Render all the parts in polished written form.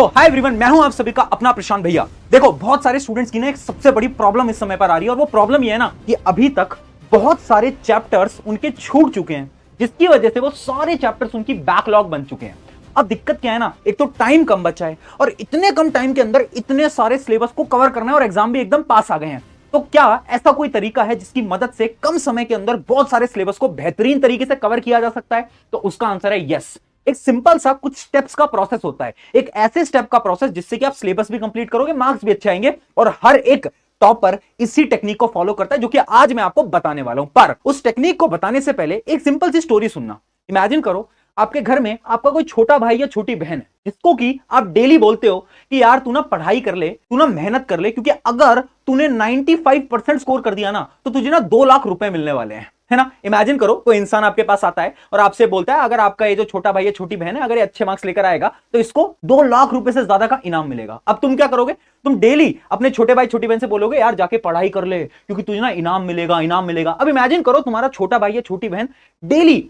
Hi everyone, मैं हूं आप सभी का अपना प्रशांत भैया। देखो, बहुत सारे स्टूडेंट्स की ना एक सबसे बड़ी प्रॉब्लम इस समय पर आ रही है और वो प्रॉब्लम ये है ना कि अभी तक बहुत सारे चैप्टर्स उनके छूट चुके हैं, जिसकी वजह से वो सारे चैप्टर्स उनकी बैकलॉग बन चुके हैं। अब दिक्कत क्या है ना, एक तो टाइम कम बचा है और इतने कम टाइम के अंदर इतने सारे सिलेबस को कवर करना है और एग्जाम भी एकदम पास आ गए हैं। तो क्या ऐसा कोई तरीका है जिसकी मदद से कम समय के अंदर बहुत सारे सिलेबस को बेहतरीन तरीके से कवर किया जा सकता है? तो उसका आंसर है यस। एक सिंपल सा कुछ स्टेप्स का प्रोसेस होता है, एक ऐसे स्टेप का प्रोसेस जिससे कि आप सिलेबस भी कंप्लीट करोगे, मार्क्स भी अच्छे आएंगे और हर एक टॉपर इसी टेक्निक को फॉलो करता है, जो कि आज मैं आपको बताने वाला हूं। पर उस टेक्निक को बताने से पहले एक सिंपल सी स्टोरी सुनना। इमेजिन करो, आपके घर में आपका कोई छोटा भाई या छोटी बहन है, जिसको कि आप डेली बोलते हो कि यार तू ना पढ़ाई कर ले, तू ना मेहनत कर ले, क्योंकि अगर तूने 95% स्कोर कर दिया ना तो तुझे ना 2 लाख रुपए मिलने वाले हैं, है ना। इमेजिन करो, कोई इंसान आपके पास आता है और आपसे बोलता है अगर आपका ये जो छोटा भाई या छोटी बहन है अगर ये अच्छे मार्क्स लेकर आएगा तो इसको 2 लाख रुपए से ज्यादा का इनाम मिलेगा। अब तुम क्या करोगे? तुम डेली अपने छोटे भाई छोटी बहन से बोलोगे यार जाके पढ़ाई कर ले, क्योंकि तुझे ना इनाम मिलेगा, इनाम मिलेगा। अब इमेजिन करो, तुम्हारा छोटा भाई या छोटी बहन डेली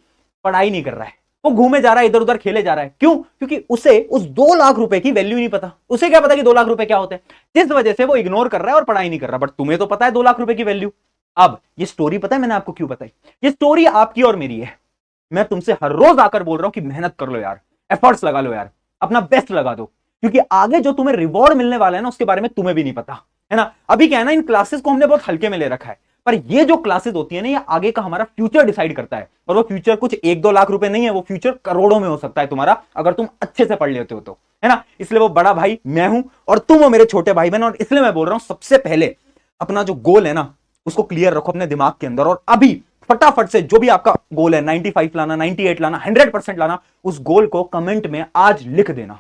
पढ़ाई नहीं कर रहा है, वो घूमे जा रहा है, इधर उधर खेले जा रहा है। क्यों? क्योंकि उसे उस 2 लाख रुपए की वैल्यू नहीं पता। उसे क्या पता कि 2 लाख रुपए क्या होते हैं, जिस वजह से वो इग्नोर कर रहा है और पढ़ाई नहीं कर रहा। बट तुम्हें तो पता है 2 लाख रुपए की वैल्यू। अब ये स्टोरी पता है मैंने आपको क्यों बताई? ये स्टोरी आपकी और मेरी है। मैं तुमसे हर रोज आकर बोल रहा हूं कि मेहनत कर लो यार, एफर्ट्स लगा लो यार, अपना बेस्ट लगा दो, क्योंकि आगे जो तुम्हें रिवॉर्ड मिलने वाला है ना उसके बारे में तुम्हें भी नहीं पता, है ना। अभी क्या है ना, इन क्लासेस को हमने बहुत हल्के में ले रखा है, पर ये जो क्लासेस होती है ना, ये आगे का हमारा फ्यूचर डिसाइड करता है। और वो फ्यूचर कुछ 1-2 लाख रुपए नहीं है, वो फ्यूचर करोड़ों में हो सकता है तुम्हारा, अगर तुम अच्छे से पढ़ लेते हो तो, है ना। इसलिए वो बड़ा भाई मैं हूं और तुम हो मेरे छोटे भाई बहन, और इसलिए मैं बोल रहा हूं सबसे पहले अपना जो गोल है ना उसको क्लियर रखो अपने दिमाग के अंदर, और अभी फटाफट से जो भी आपका गोल है, 95 लाना, 98 लाना, 100% लाना, उस गोल को कमेंट में आज लिख देना।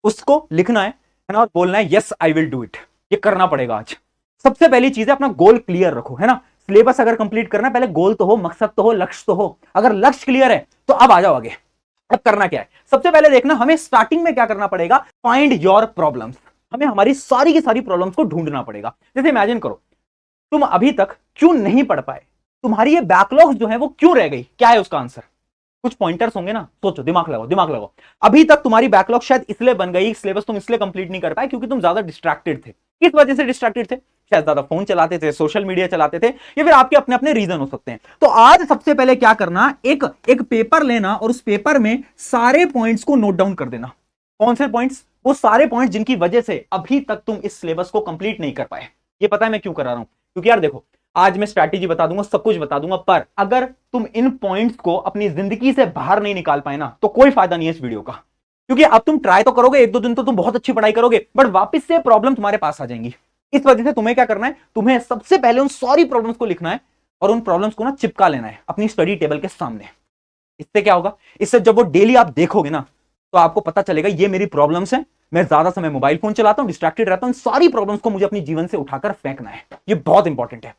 उसको लिखना है ना, और बोलना है yes I will do it. ये करना पड़ेगा आज। सबसे पहली चीज है अपना गोल क्लियर रखो, है ना। सिलेबस अगर कंप्लीट करना है, पहले गोल तो हो, मकसद तो हो, लक्ष्य तो हो। अगर लक्ष्य क्लियर है तो अब आ जाओ आगे। अब करना क्या है? सबसे पहले देखना हमें स्टार्टिंग में क्या करना पड़ेगा। Find your problems. हमें हमारी सारी की सारी प्रॉब्लम्स को ढूंढना पड़ेगा। जैसे इमेजिन करो, तुम अभी तक क्यों नहीं पढ़ पाए, तुम्हारी ये बैकलॉग्स जो है वो क्यों रह गई, क्या है उसका आंसर? कुछ पॉइंटर्स होंगे ना, सोचो, दिमाग लगाओ, दिमाग लगाओ। अभी तक तुम्हारी बैकलॉग शायद इसलिए बन गई, सिलेबस तुम इसलिए कंप्लीट नहीं कर पाए क्योंकि तुम ज्यादा डिस्ट्रैक्टेड थे। किस वजह से डिस्ट्रैक्टेड थे? शायद ज्यादा फोन चलाते थे, सोशल मीडिया चलाते थे, या फिर आपके अपने अपने रीजन हो सकते हैं। तो आज सबसे पहले क्या करना, एक पेपर लेना और उस पेपर में सारे पॉइंट्स को नोट डाउन कर देना। कौन से पॉइंट्स? वो सारे पॉइंट्स जिनकी वजह से अभी तक तुम इस सिलेबस को कंप्लीट नहीं कर पाए। ये पता है मैं क्यों करा रहा हूं? क्योंकि यार देखो, आज मैं स्ट्रैटेजी बता दूंगा, सब कुछ बता दूंगा, पर अगर तुम इन पॉइंट्स को अपनी जिंदगी से बाहर नहीं निकाल पाए ना तो कोई फायदा नहीं है इस वीडियो का। क्योंकि अब तुम ट्राई तो करोगे, 1-2 दिन तो तुम बहुत अच्छी पढ़ाई करोगे, बट वापस से प्रॉब्लम तुम्हारे पास आ जाएंगी। इस वजह से तुम्हें क्या करना है, तुम्हें सबसे पहले उन सारी प्रॉब्लम्स को लिखना है और उन प्रॉब्लम्स को ना चिपका लेना है अपनी स्टडी टेबल के सामने। इससे क्या होगा? इससे जब वो डेली आप देखोगे ना तो आपको पता चलेगा ये मेरी प्रॉब्लम्स है, मैं ज्यादा समय मोबाइल फोन चलाता हूं, डिस्ट्रैक्टेड रहता हूं, इन सारी प्रॉब्लम्स को मुझे अपने जीवन से उठाकर फेंकना है। ये बहुत इंपॉर्टेंट है।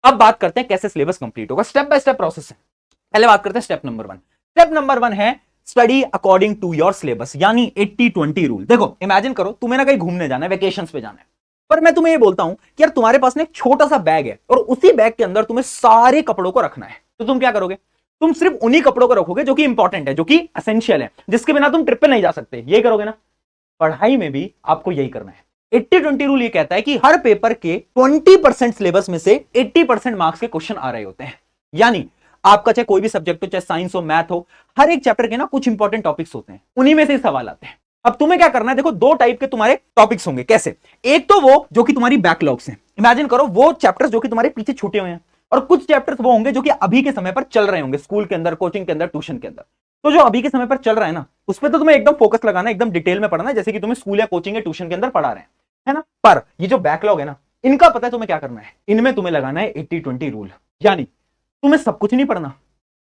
अब बात करते हैं कैसे सिलेबस कंप्लीट होगा। स्टेप बाय स्टेप प्रोसेस है। पहले बात करते हैं स्टेप नंबर 1। स्टेप नंबर 1 है study according to your syllabus, यानी 80-20 रूल। देखो, इमेजिन करो तुम्हें ना कहीं घूमने जाना है, वेकेशंस पे जाना है, पर मैं तुम्हें ये बोलता हूं कि यार तुम्हारे पास ना एक छोटा सा बैग है और उसी बैग के अंदर तुम्हें सारे कपड़ों को रखना है। तो तुम क्या करोगे? तुम सिर्फ उन्हीं कपड़ों को रखोगे जो कि इंपॉर्टेंट है, जो कि एसेंशियल है, जिसके बिना तुम ट्रिप पे नहीं जा सकते। ये करोगे ना? पढ़ाई में भी आपको यही करना है। 80-20 रूल ये कहता है कि हर पेपर के 20% सिलेबस में से 80% मार्क्स के क्वेश्चन आ रहे होते हैं। यानी आपका चाहे कोई भी सब्जेक्ट हो, चाहे साइंस हो, मैथ हो, हर एक चैप्टर के ना कुछ इंपॉर्टेंट टॉपिक्स होते हैं, उन्हीं में से सवाल आते हैं। अब तुम्हें क्या करना है? देखो, 2 टाइप के तुम्हारे टॉपिक्स होंगे। कैसे? एक तो वो जो कि तुम्हारी बैकलॉग्स हैं। इमेजिन करो वो चैप्टर्स जो कि तुम्हारे पीछे छूटे हुए हैं, और कुछ चैप्टर्स वो होंगे जो कि अभी के समय पर चल रहे होंगे, स्कूल के अंदर, कोचिंग के अंदर, ट्यूशन के अंदर। तो जो अभी के समय पर चल रहा है ना उस पर तो तुम्हें एकदम फोकस लगाना है, एकदम डिटेल में पढ़ना है, जैसे कि तुम्हें स्कूल या कोचिंग या ट्यूशन के अंदर पढ़ा रहे हैं, है ना। पर ये जो बैकलॉग है ना, इनका पता है तुम्हें क्या करना है? इनमें तुम्हें लगाना है 80-20 रूल। यानी तुम्हें सब कुछ नहीं पढ़ना,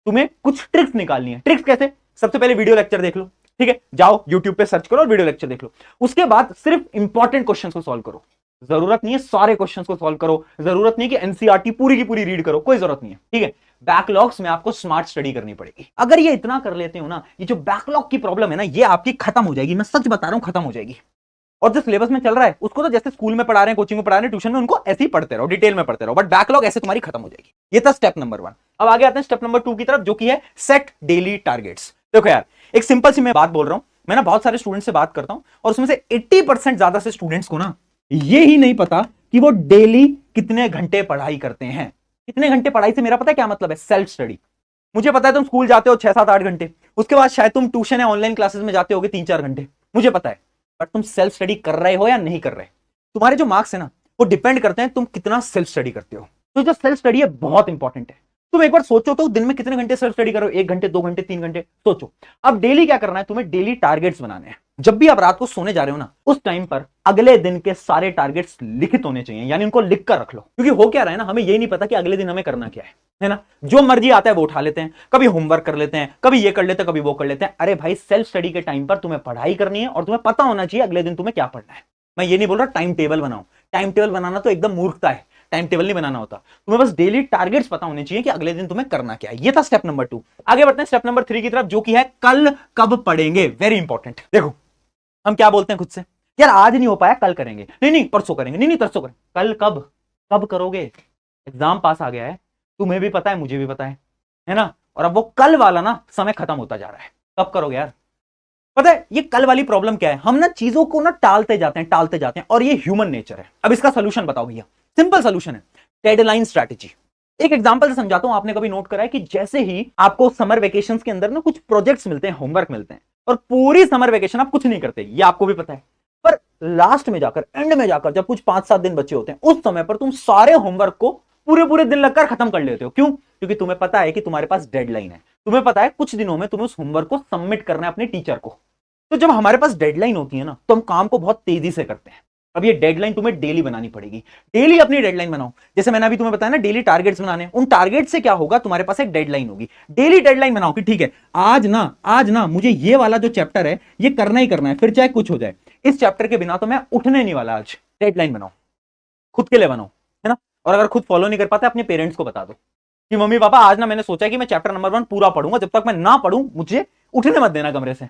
तुम्हें कुछ ट्रिक्स निकालनी है। ट्रिक्स कैसे? सबसे पहले वीडियो लेक्चर देख लो, ठीक है, जाओ यूट्यूब पे सर्च करो और वीडियो लेक्चर देख लो। उसके बाद सिर्फ इंपॉर्टेंट क्वेश्चंस को सॉल्व करो। जरूरत नहीं है सारे क्वेश्चंस को सॉल्व करो, जरूरत नहीं है कि एनसीईआरटी पूरी की पूरी रीड करो, कोई जरूरत नहीं है, ठीक है। बैकलॉग्स में आपको स्मार्ट स्टडी करनी पड़ेगी। अगर ये इतना कर लेते हो ना, ये जो बैकलॉग की प्रॉब्लम है ना, ये आपकी खत्म हो जाएगी। मैं सच बता रहा हूं, खत्म हो जाएगी। और जो सिलेबस में चल रहा है उसको तो जैसे स्कूल में पढ़ा रहे हैं, कोचिंग में पढ़ा रहे हैं, ट्यूशन में, उनको ऐसे ही पढ़ते रहो, डिटेल में पढ़ते रहो, बट बैकलॉग ऐसे तुम्हारी खत्म हो जाएगी। ये था स्टेप नंबर 1। अब आगे आते हैं स्टेप नंबर 2 की तरफ, जो कि है सेट डेली टारगेट्स। देखो यार, एक सिंपल सी मैं बात बोल रहा हूं, मैं ना बहुत सारे स्टूडेंट्स से बात करता हूं और उसमें से 80% ज्यादा से स्टूडेंट्स को ना ये ही नहीं पता कि वो डेली कितने घंटे पढ़ाई करते हैं। कितने घंटे पढ़ाई से मेरा पता है क्या मतलब है? Self study. मुझे पता है तुम स्कूल जाते हो 6-7-8 घंटे, उसके बाद शायद तुम ट्यूशन या ऑनलाइन क्लासेस में जाते होगे 3-4 घंटे, मुझे पता है। बट तुम सेल्फ स्टडी कर रहे हो या नहीं कर रहे? तुम्हारे जो मार्क्स है ना वो डिपेंड करते हैं तुम कितना सेल्फ स्टडी करते हो। तो जो सेल्फ स्टडी है बहुत इंपॉर्टेंट है। तुम एक बार सोचो तो दिन में कितने घंटे सेल्फ स्टडी करो? 1 घंटे, 2 घंटे, 3 घंटे? सोचो। अब डेली क्या करना है? तुम्हें डेली टारगेट्स बनाने हैं। जब भी आप रात को सोने जा रहे हो ना, उस टाइम पर अगले दिन के सारे टारगेट्स लिखित होने चाहिए, यानी उनको लिख कर रख लो। क्योंकि हो क्या रहा है ना, हमें यही नहीं पता कि अगले दिन हमें करना क्या है ना। जो मर्जी आता है वो उठा लेते हैं, कभी होमवर्क कर लेते हैं, कभी ये कर लेते हैं, कभी वो कर लेते हैं। अरे भाई, सेल्फ स्टडी के टाइम पर तुम्हें पढ़ाई करनी है और तुम्हें पता होना चाहिए अगले दिन तुम्हें क्या पढ़ना है। मैं ये नहीं बोल रहा टाइम टेबल बनाओ, टाइम टेबल बनाना तो एकदम मूर्खता है, टाइम टेबल नहीं बनाना होता। तुम्हें बस डेली टारगेट्स पता होने चाहिए कि अगले दिन तुम्हें करना क्या है। ये था स्टेप नंबर 2। आगे बढ़ते हैं स्टेप नंबर 3 की तरफ, जो कि है कल कब पढ़ेंगे। Very important. देखो, हम क्या बोलते हैं खुद से, यार आज नहीं हो पाया, कल करेंगे, नहीं परसों करेंगे, नहीं परसों करेंगे। कल कब? कब करोगे? एग्जाम पास आ गया है, तुम्हें भी पता है, मुझे भी पता है ना। और अब वो कल वाला ना समय खत्म होता जा रहा है। कब करोगे यार? पता है ये कल वाली प्रॉब्लम क्या है? हम ना चीजों को ना टालते जाते हैं और ये ह्यूमन नेचर है। अब इसका सोल्यूशन बताओ भैया। सिंपल सोल्यूशन है, डेडलाइन स्ट्रैटेजी। एक एग्जांपल से समझाता हूं। आपने कभी नोट करा है कि जैसे ही आपको समर वेकेशंस के अंदर ना कुछ प्रोजेक्ट्स मिलते हैं, होमवर्क मिलते हैं, और पूरी समर वेकेशन आप कुछ नहीं करते, ये आपको भी पता है, पर लास्ट में जाकर, एंड में जाकर, जब कुछ 5-7 दिन बचे होते हैं, उस समय पर तुम सारे होमवर्क को पूरे दिन लगकर खत्म कर लेते हो। क्यों? क्योंकि तुम्हें पता है कि तुम्हारे पास डेडलाइन है, तुम्हें पता है कुछ दिनों में तुम्हें उस होमवर्क को सबमिट करना है अपने टीचर को। तो जब हमारे पास डेडलाइन होती है ना, तो हम काम को बहुत तेजी से करते हैं। अब ये डेडलाइन तुम्हें डेली बनानी पड़ेगी। डेली अपनी डेडलाइन बनाओ। जैसे मैंने अभी तुम्हें बताया ना, डेली टारगेट्स बनाने। उन टारगेट से क्या होगा, तुम्हारे पास एक डेडलाइन होगी। डेली डेडलाइन बनाओ कि ठीक है, आज ना मुझे ये वाला जो चैप्टर है ये करना ही करना है, फिर चाहे कुछ हो जाए। इस चैप्टर के बिना तो मैं उठने नहीं वाला आज। डेडलाइन बनाओ, खुद के लिए बनाओ, है ना। और अगर खुद फॉलो नहीं कर पाते, अपने पेरेंट्स को बता दो कि मम्मी पापा, आज ना मैंने सोचा कि मैं चैप्टर नंबर 1 पूरा पढ़ूंगा, जब तक मैं ना पढ़ूं मुझे उठने मत देना कमरे से।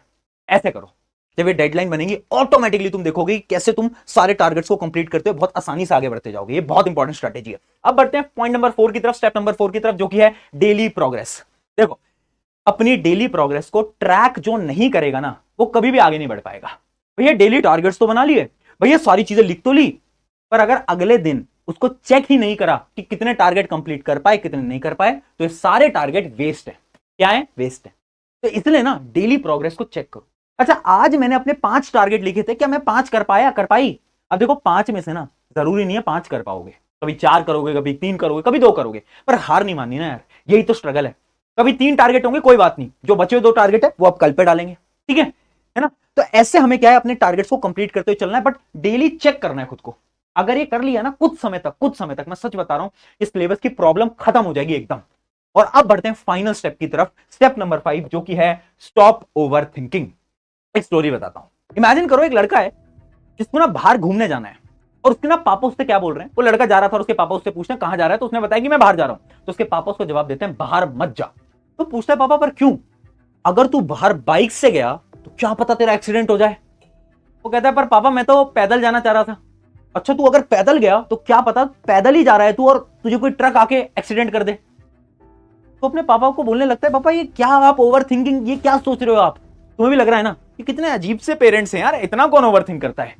ऐसे करो। जब ये डेडलाइन बनेगी, ऑटोमेटिकली तुम देखोगे कैसे तुम सारे टारगेट्स को कंप्लीट करते हो, बहुत आसानी से आगे बढ़ते जाओगे। ये बहुत इंपॉर्टेंट स्ट्रेटेजी है। अब बढ़ते हैं पॉइंट नंबर 4 की तरफ, स्टेप नंबर 4 की तरफ, जो कि है डेली प्रोग्रेस। देखो, अपनी डेली प्रोग्रेस को ट्रैक जो नहीं करेगा ना, वो कभी भी आगे नहीं बढ़ पाएगा। भैया डेली टारगेट्स तो बना लिए, भैया सारी चीजें लिख तो ली, पर अगर अगले दिन उसको चेक ही नहीं करा कि कितने टारगेट कंप्लीट कर पाए, कितने नहीं कर पाए, तो ये सारे टारगेट वेस्ट है। क्या है? वेस्ट है। तो इसलिए ना डेली प्रोग्रेस को चेक करो। अच्छा, आज मैंने अपने 5 टारगेट लिखे थे, क्या मैं 5 कर पाया, कर पाई? अब देखो, 5 में से ना जरूरी नहीं है 5 कर पाओगे, कभी 4 करोगे, कभी 3 करोगे, कभी 2 करोगे, पर हार नहीं माननी ना यार। यही तो स्ट्रगल है। कभी 3 टारगेट होंगे, कोई बात नहीं, जो बचे 2 टारगेट है वो आप कल पे डालेंगे, ठीक है ना। तो ऐसे हमें क्या है, अपने टारगेट्स को कंप्लीट करते हुए चलना है, बट डेली चेक करना है खुद को। अगर ये कर लिया ना, कुछ समय तक मैं सच बता रहा हूं, इस सिलेबस की प्रॉब्लम खत्म हो जाएगी एकदम। और अब बढ़ते हैं फाइनल स्टेप की तरफ, स्टेप नंबर 5, जो कि है स्टॉप ओवर थिंकिंग। एक स्टोरी बताता हूं। इमेजिन करो, एक लड़का है जिसको ना बाहर घूमने जाना है, और उसके ना पापा उससे क्या बोल रहे हैं। वो लड़का जा रहा था और उसके पापा उससे पूछते हैं कहां जा रहा है, तो उसने बताया कि मैं बाहर जा रहा हूं। तो उसके पापा उसको जवाब देते हैं बाहर मत जा। तो पूछता है पापा पर क्यों? अगर तू बाहर बाइक से गया तो क्या पता तेरा एक्सीडेंट हो जाए। वो कहता है पर पापा मैं तो पैदल जाना चाह रहा था। अच्छा, तू अगर पैदल गया तो क्या पता पैदल ही जा रहा है तू और तुझे कोई ट्रक आके एक्सीडेंट कर दे। तो अपने पापा को बोलने लगता है पापा ये क्या आप ओवर थिंकिंग, ये क्या सोच रहे हो आप? तुम्हें भी लग रहा है ना कि कितने अजीब से पेरेंट्स हैं यार, इतना कौन ओवर थिंक करता है।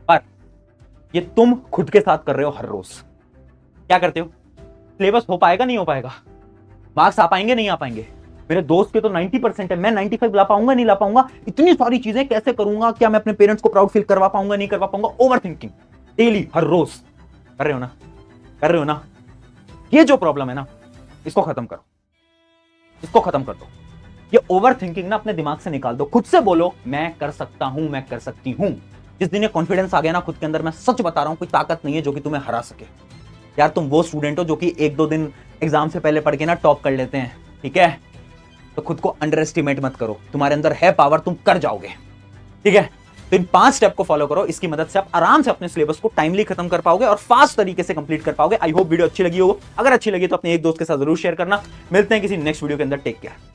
पर ये तुम खुद के साथ कर रहे हो हर रोज। क्या करते हो? सिलेबस हो पाएगा, नहीं हो पाएगा, मार्क्स आ पाएंगे, नहीं आ पाएंगे। मेरे दोस्त के तो 90% है, मैं 95 ला पाऊंगा, नहीं ला पाऊंगा, इतनी सारी चीजें कैसे करूंगा, क्या मैं अपने पेरेंट्स को प्राउड फील करवा पाऊंगा, नहीं करवा पाऊंगा। ओवर थिंकिंग डेली, हर रोज कर रहे हो ना, कर रहे हो ना। ये जो प्रॉब्लम है ना, इसको खत्म करो, इसको खत्म कर दो। ये ओवर थिंकिंग ना अपने दिमाग से निकाल दो। खुद से बोलो मैं कर सकता हूं, मैं कर सकती हूं। जिस दिन ये कॉन्फिडेंस आ गया ना खुद के अंदर, मैं सच बता रहा हूं, कोई ताकत नहीं है जो कि तुम्हें हरा सके। यार तुम वो स्टूडेंट हो जो कि 1-2 दिन एग्जाम से पहले पढ़ के ना टॉप कर लेते हैं, ठीक है। तो खुद को अंडर एस्टिमेट मत करो, तुम्हारे अंदर है पावर, तुम कर जाओगे, ठीक है। तो इन 5 स्टेप को फॉलो करो, इसकी मदद से आप आराम से अपने सिलेबस को टाइमली खत्म कर पाओगे और फास्ट तरीके से कंप्लीट कर पाओगे। आई होप वीडियो अच्छी लगी हो। अगर अच्छी लगी तो अपने एक दोस्त के साथ जरूर शेयर करना। मिलते हैं किसी नेक्स्ट वीडियो के अंदर। Take care.